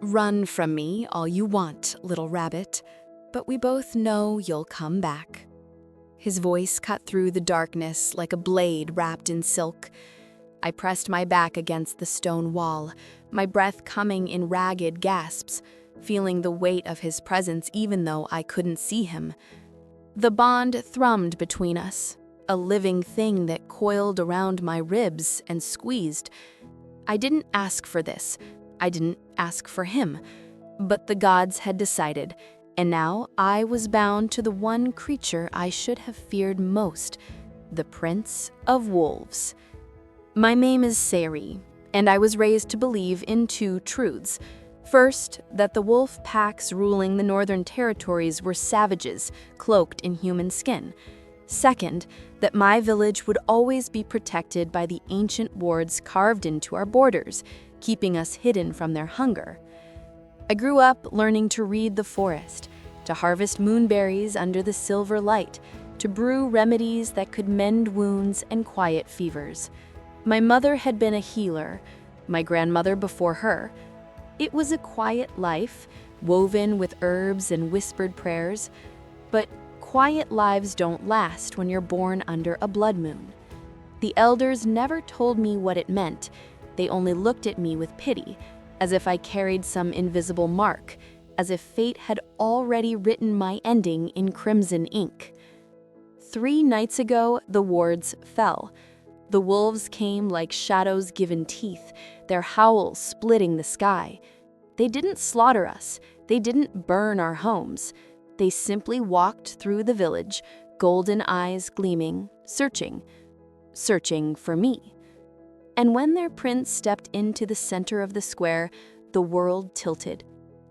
Run from me all you want, little rabbit, but we both know you'll come back. His voice cut through the darkness like a blade wrapped in silk. I pressed my back against the stone wall, my breath coming in ragged gasps, feeling the weight of his presence even though I couldn't see him. The bond thrummed between us, a living thing that coiled around my ribs and squeezed. I didn't ask for this. I didn't ask for him. But the gods had decided, and now I was bound to the one creature I should have feared most, the Prince of Wolves. My name is Saery, and I was raised to believe in two truths. First, that the wolf packs ruling the northern territories were savages cloaked in human skin. Second, that my village would always be protected by the ancient wards carved into our borders, keeping us hidden from their hunger. I grew up learning to read the forest, to harvest moonberries under the silver light, to brew remedies that could mend wounds and quiet fevers. My mother had been a healer, my grandmother before her. It was a quiet life, woven with herbs and whispered prayers, but quiet lives don't last when you're born under a blood moon. The elders never told me what it meant. They only looked at me with pity, as if I carried some invisible mark, as if fate had already written my ending in crimson ink. 3 nights ago, the wards fell. The wolves came like shadows given teeth, their howls splitting the sky. They didn't slaughter us. They didn't burn our homes. They simply walked through the village, golden eyes gleaming, searching for me. And when their prince stepped into the center of the square, the world tilted.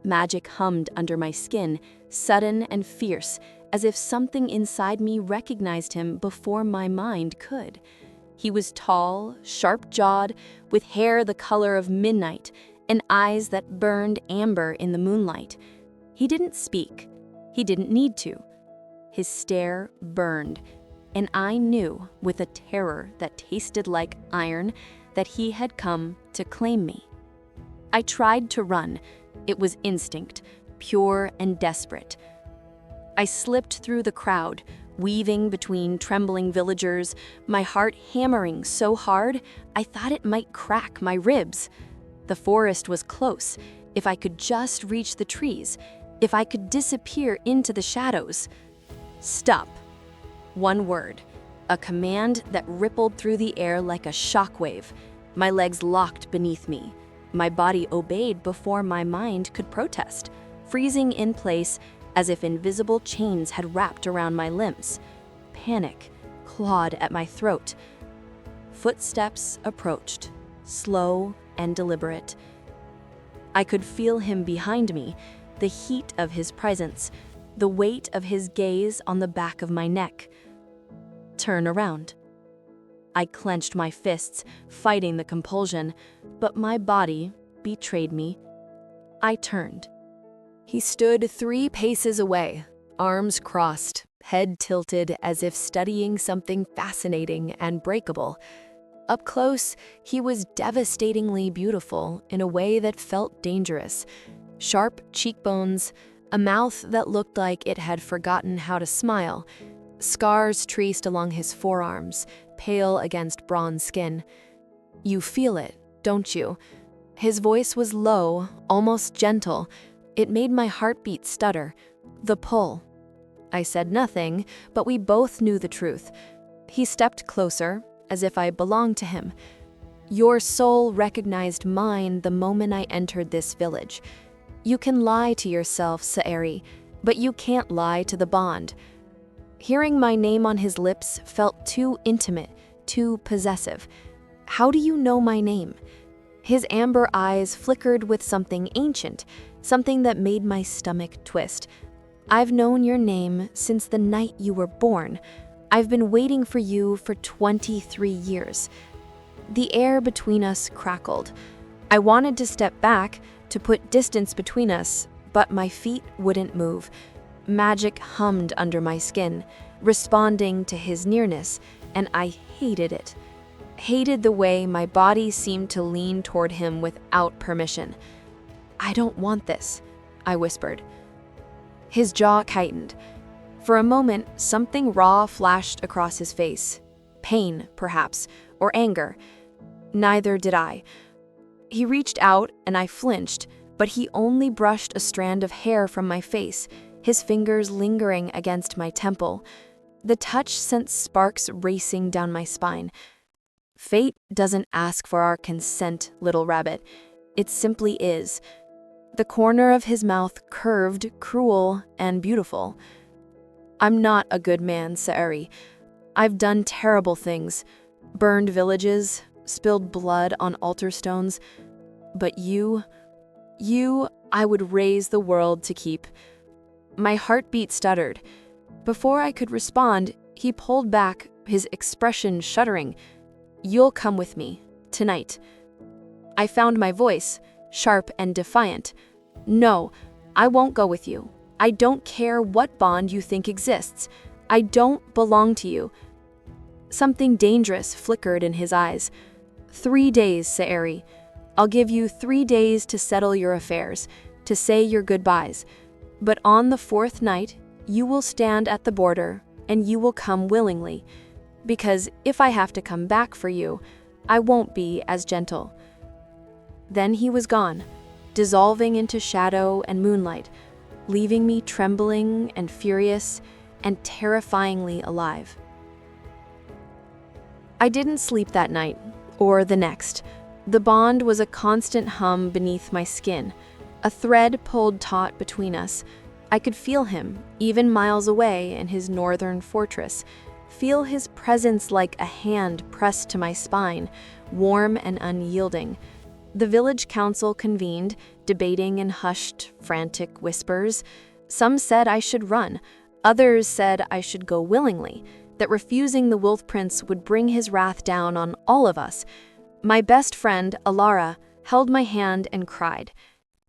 Magic hummed under my skin, sudden and fierce, as if something inside me recognized him before my mind could. He was tall, sharp-jawed, with hair the color of midnight and eyes that burned amber in the moonlight. He didn't speak. He didn't need to. His stare burned, and I knew, with a terror that tasted like iron, that he had come to claim me. I tried to run. It was instinct, pure and desperate. I slipped through the crowd, weaving between trembling villagers, my heart hammering so hard I thought it might crack my ribs. The forest was close. If I could just reach the trees, if I could disappear into the shadows. Stop. One word, a command that rippled through the air like a shockwave. My legs locked beneath me. My body obeyed before my mind could protest, freezing in place as if invisible chains had wrapped around my limbs. Panic clawed at my throat. Footsteps approached, slow and deliberate. I could feel him behind me, the heat of his presence, the weight of his gaze on the back of my neck. Turn around. I clenched my fists, fighting the compulsion, but my body betrayed me. I turned. He stood 3 paces away, arms crossed, head tilted as if studying something fascinating and breakable. Up close, he was devastatingly beautiful in a way that felt dangerous. Sharp cheekbones, a mouth that looked like it had forgotten how to smile, scars traced along his forearms, pale against bronze skin. You feel it, don't you? His voice was low, almost gentle. It made my heartbeat stutter. The pull. I said nothing, but we both knew the truth. He stepped closer, as if I belonged to him. Your soul recognized mine the moment I entered this village. You can lie to yourself, Saery, but you can't lie to the bond. Hearing my name on his lips felt too intimate, too possessive. How do you know my name? His amber eyes flickered with something ancient, something that made my stomach twist. I've known your name since the night you were born. I've been waiting for you for 23 years. The air between us crackled. I wanted to step back, to put distance between us, but my feet wouldn't move. Magic hummed under my skin, responding to his nearness, and I hated it. Hated the way my body seemed to lean toward him without permission. I don't want this, I whispered. His jaw tightened. For a moment, something raw flashed across his face. Pain, perhaps, or anger. Neither did I. He reached out and I flinched, but he only brushed a strand of hair from my face, his fingers lingering against my temple. The touch sent sparks racing down my spine. Fate doesn't ask for our consent, little rabbit. It simply is. The corner of his mouth curved, cruel, and beautiful. I'm not a good man, Saery. I've done terrible things. Burned villages, spilled blood on altar stones. But you, I would raise the world to keep. My heartbeat stuttered. Before I could respond, he pulled back, his expression shuddering. You'll come with me, tonight. I found my voice, sharp and defiant. No, I won't go with you. I don't care what bond you think exists. I don't belong to you. Something dangerous flickered in his eyes. 3 days, Saery. I'll give you 3 days to settle your affairs, to say your goodbyes. But on the 4th night, you will stand at the border, and you will come willingly. Because if I have to come back for you, I won't be as gentle. Then he was gone, dissolving into shadow and moonlight, leaving me trembling and furious and terrifyingly alive. I didn't sleep that night, or the next. The bond was a constant hum beneath my skin, a thread pulled taut between us. I could feel him, even miles away in his northern fortress, feel his presence like a hand pressed to my spine, warm and unyielding. The village council convened, debating in hushed, frantic whispers. Some said I should run. Others said I should go willingly, that refusing the Wolf Prince would bring his wrath down on all of us. My best friend, Alara, held my hand and cried.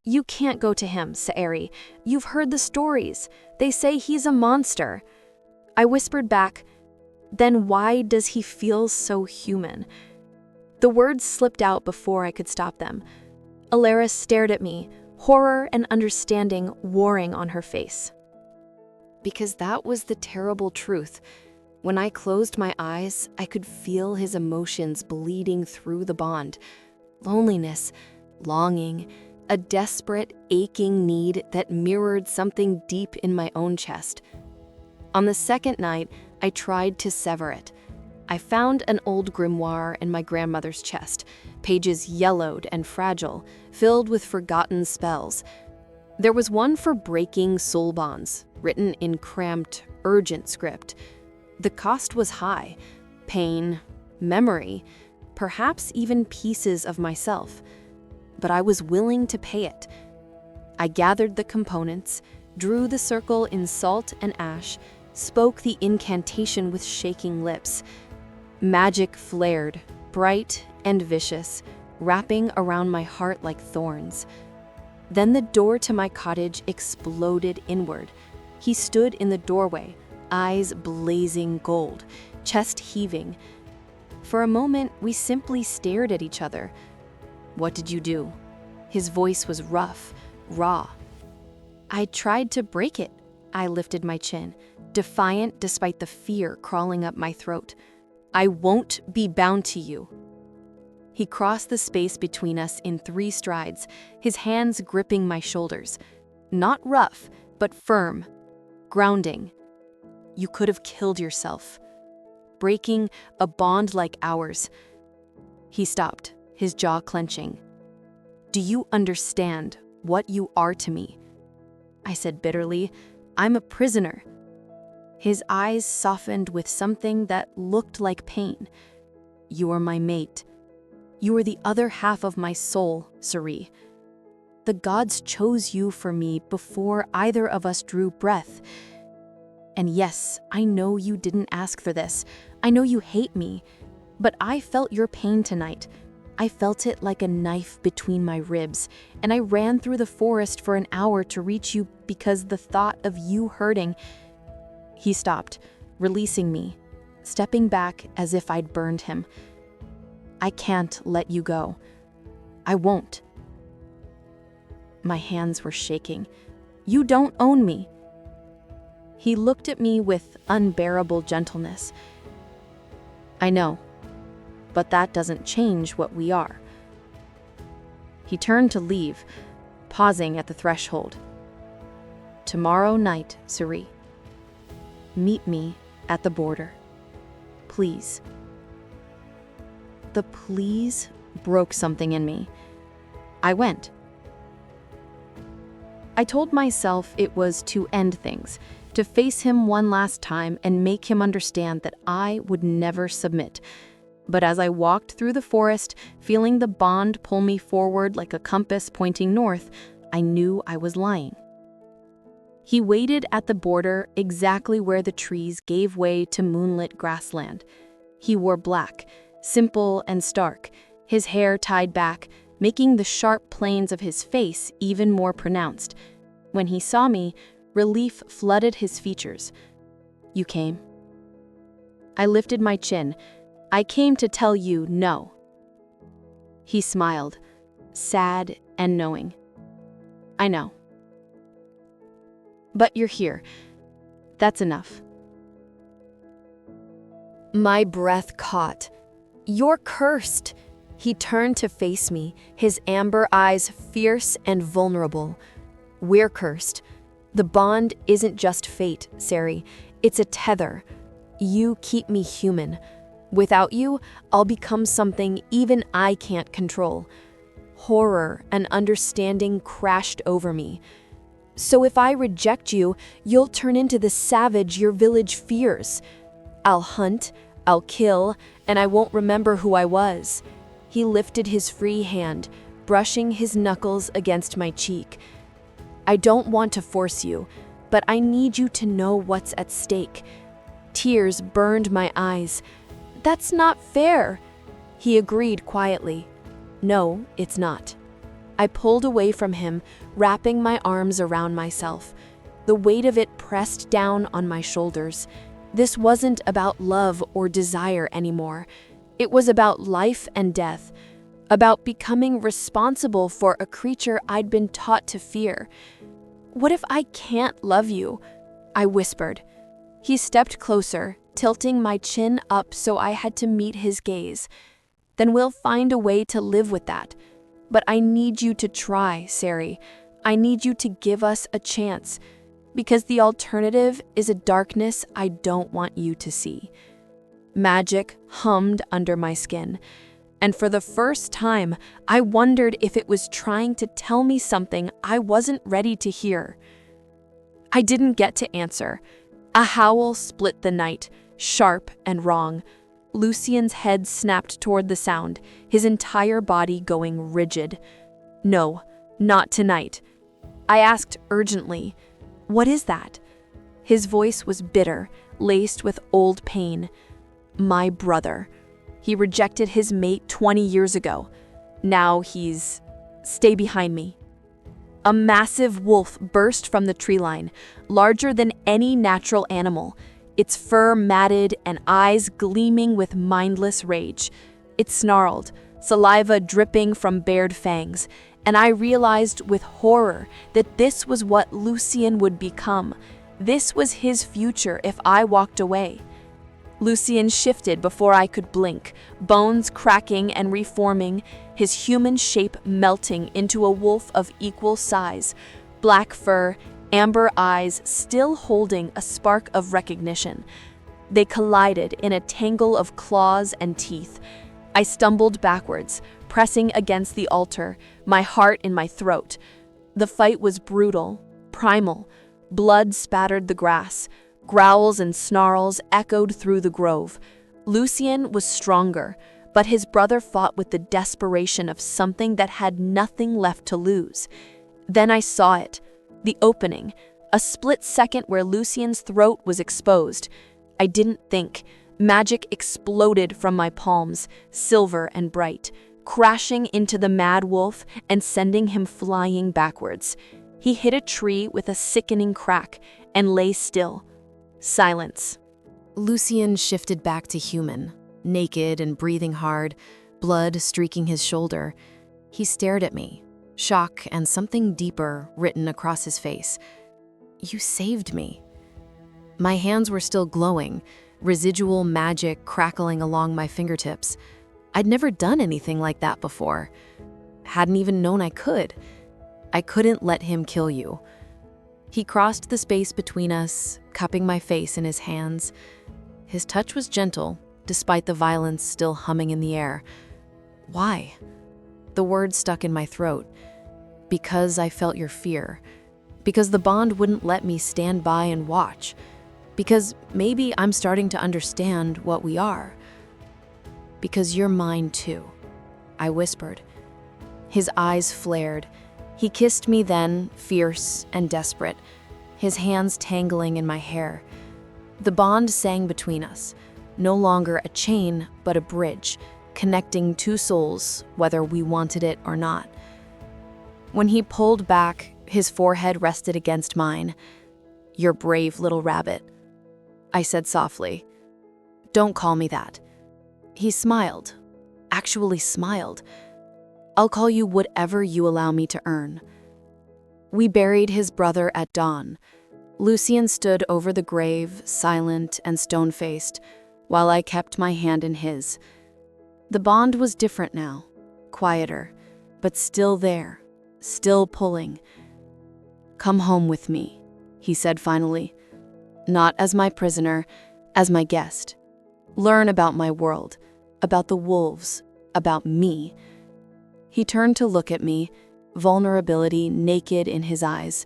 You can't go to him, Saery. You've heard the stories. They say he's a monster. I whispered back, then why does he feel so human? The words slipped out before I could stop them. Alara stared at me, horror and understanding warring on her face. Because that was the terrible truth. When I closed my eyes, I could feel his emotions bleeding through the bond. Loneliness, longing, a desperate, aching need that mirrored something deep in my own chest. On the 2nd night, I tried to sever it. I found an old grimoire in my grandmother's chest, pages yellowed and fragile, filled with forgotten spells. There was one for breaking soul bonds, written in cramped, urgent script. The cost was high: pain, memory, perhaps even pieces of myself. But I was willing to pay it. I gathered the components, drew the circle in salt and ash, spoke the incantation with shaking lips. Magic flared, bright and vicious, wrapping around my heart like thorns. Then the door to my cottage exploded inward. He stood in the doorway, eyes blazing gold, chest heaving. For a moment, we simply stared at each other. What did you do? His voice was rough, raw. I tried to break it. I lifted my chin, defiant despite the fear crawling up my throat. I won't be bound to you. He crossed the space between us in 3 strides, his hands gripping my shoulders. Not rough, but firm, grounding. You could have killed yourself. Breaking a bond like ours. He stopped, his jaw clenching. Do you understand what you are to me? I said bitterly, I'm a prisoner. His eyes softened with something that looked like pain. You are my mate. You are the other half of my soul, Saery. The gods chose you for me before either of us drew breath. And yes, I know you didn't ask for this. I know you hate me. But I felt your pain tonight. I felt it like a knife between my ribs, and I ran through the forest for an hour to reach you because the thought of you hurting. He stopped, releasing me, stepping back as if I'd burned him. I can't let you go. I won't. My hands were shaking. "You don't own me." He looked at me with unbearable gentleness. "I know, but that doesn't change what we are." He turned to leave, pausing at the threshold. "Tomorrow night, Saery. Meet me at the border. Please." The please broke something in me. I went. I told myself it was to end things, to face him one last time and make him understand that I would never submit. But as I walked through the forest, feeling the bond pull me forward like a compass pointing north, I knew I was lying. He waited at the border exactly where the trees gave way to moonlit grassland. He wore black, simple and stark, his hair tied back, making the sharp planes of his face even more pronounced. When he saw me, relief flooded his features. "You came?" I lifted my chin. "I came to tell you no." He smiled, sad and knowing. "I know. But you're here. That's enough." My breath caught. "You're cursed." He turned to face me, his amber eyes fierce and vulnerable. "We're cursed. The bond isn't just fate, Saery. It's a tether. You keep me human. Without you, I'll become something even I can't control." Horror and understanding crashed over me. "So if I reject you, you'll turn into the savage your village fears. I'll hunt, I'll kill, and I won't remember who I was." He lifted his free hand, brushing his knuckles against my cheek. "I don't want to force you, but I need you to know what's at stake." Tears burned my eyes. "That's not fair." He agreed quietly. "No, it's not." I pulled away from him, wrapping my arms around myself. The weight of it pressed down on my shoulders. This wasn't about love or desire anymore. It was about life and death, about becoming responsible for a creature I'd been taught to fear. "What if I can't love you?" I whispered. He stepped closer, tilting my chin up so I had to meet his gaze. "Then we'll find a way to live with that. But I need you to try, Saery. I need you to give us a chance, because the alternative is a darkness I don't want you to see." Magic hummed under my skin, and for the first time, I wondered if it was trying to tell me something I wasn't ready to hear. I didn't get to answer. A howl split the night, sharp and wrong. Lucien's head snapped toward the sound, his entire body going rigid. "No, not tonight." I asked urgently, "What is that?" His voice was bitter, laced with old pain. "My brother. He rejected his mate 20 years ago. Now he's... Stay behind me." A massive wolf burst from the tree line, larger than any natural animal, its fur matted and eyes gleaming with mindless rage. It snarled, saliva dripping from bared fangs, and I realized with horror that this was what Lucien would become. This was his future if I walked away. Lucien shifted before I could blink, bones cracking and reforming, his human shape melting into a wolf of equal size, black fur, amber eyes still holding a spark of recognition. They collided in a tangle of claws and teeth. I stumbled backwards, pressing against the altar, my heart in my throat. The fight was brutal, primal. Blood spattered the grass. Growls and snarls echoed through the grove. Lucien was stronger, but his brother fought with the desperation of something that had nothing left to lose. Then I saw it. The opening, a split second where Lucien's throat was exposed. I didn't think. Magic exploded from my palms, silver and bright, crashing into the mad wolf and sending him flying backwards. He hit a tree with a sickening crack and lay still. Silence. Lucien shifted back to human, naked and breathing hard, blood streaking his shoulder. He stared at me, shock and something deeper written across his face. You saved me. My hands were still glowing, residual magic crackling along my fingertips. I'd never done anything like that before. Hadn't even known I could. I couldn't let him kill you. He crossed the space between us, cupping my face in his hands. His touch was gentle, despite the violence still humming in the air. Why? The words stuck in my throat. Because I felt your fear. Because the bond wouldn't let me stand by and watch. Because maybe I'm starting to understand what we are. Because you're mine too, I whispered. His eyes flared. He kissed me then, fierce and desperate, his hands tangling in my hair. The bond sang between us, no longer a chain, but a bridge, connecting two souls, whether we wanted it or not. When he pulled back, his forehead rested against mine. You're brave, little rabbit, I said softly. Don't call me that. He smiled, actually smiled. I'll call you whatever you allow me to earn. We buried his brother at dawn. Lucien stood over the grave, silent and stone-faced, while I kept my hand in his. The bond was different now, quieter, but still there, still pulling. Come home with me, he said finally. Not as my prisoner, as my guest. Learn about my world, about the wolves, about me. He turned to look at me, vulnerability naked in his eyes.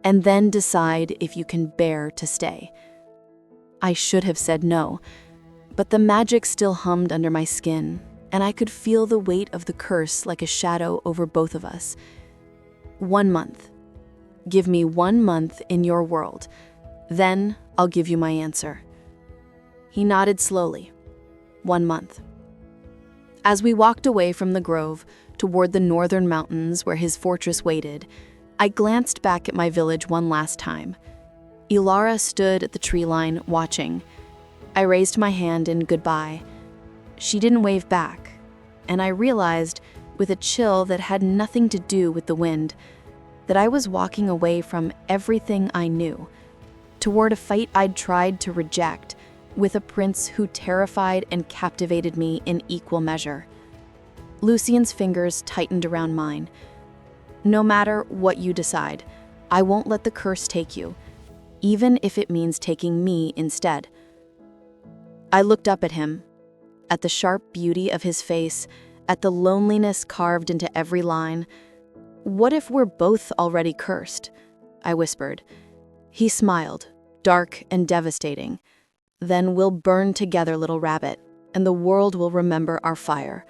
And then decide if you can bear to stay. I should have said no, but the magic still hummed under my skin, and I could feel the weight of the curse like a shadow over both of us. 1 month. Give me 1 month in your world. Then I'll give you my answer. He nodded slowly. 1 month. As we walked away from the grove toward the northern mountains where his fortress waited, I glanced back at my village one last time. Ilara stood at the tree line, watching. I raised my hand in goodbye. She didn't wave back, and I realized, with a chill that had nothing to do with the wind, that I was walking away from everything I knew, toward a fight I'd tried to reject, with a prince who terrified and captivated me in equal measure. Lucien's fingers tightened around mine. No matter what you decide, I won't let the curse take you, even if it means taking me instead. I looked up at him, at the sharp beauty of his face, at the loneliness carved into every line. What if we're both already cursed? I whispered. He smiled, dark and devastating. Then we'll burn together, little rabbit, and the world will remember our fire.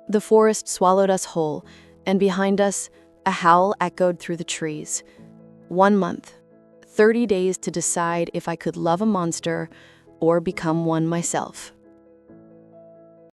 The forest swallowed us whole, and behind us, a howl echoed through the trees. 1 month, 30 days to decide if I could love a monster or become one myself.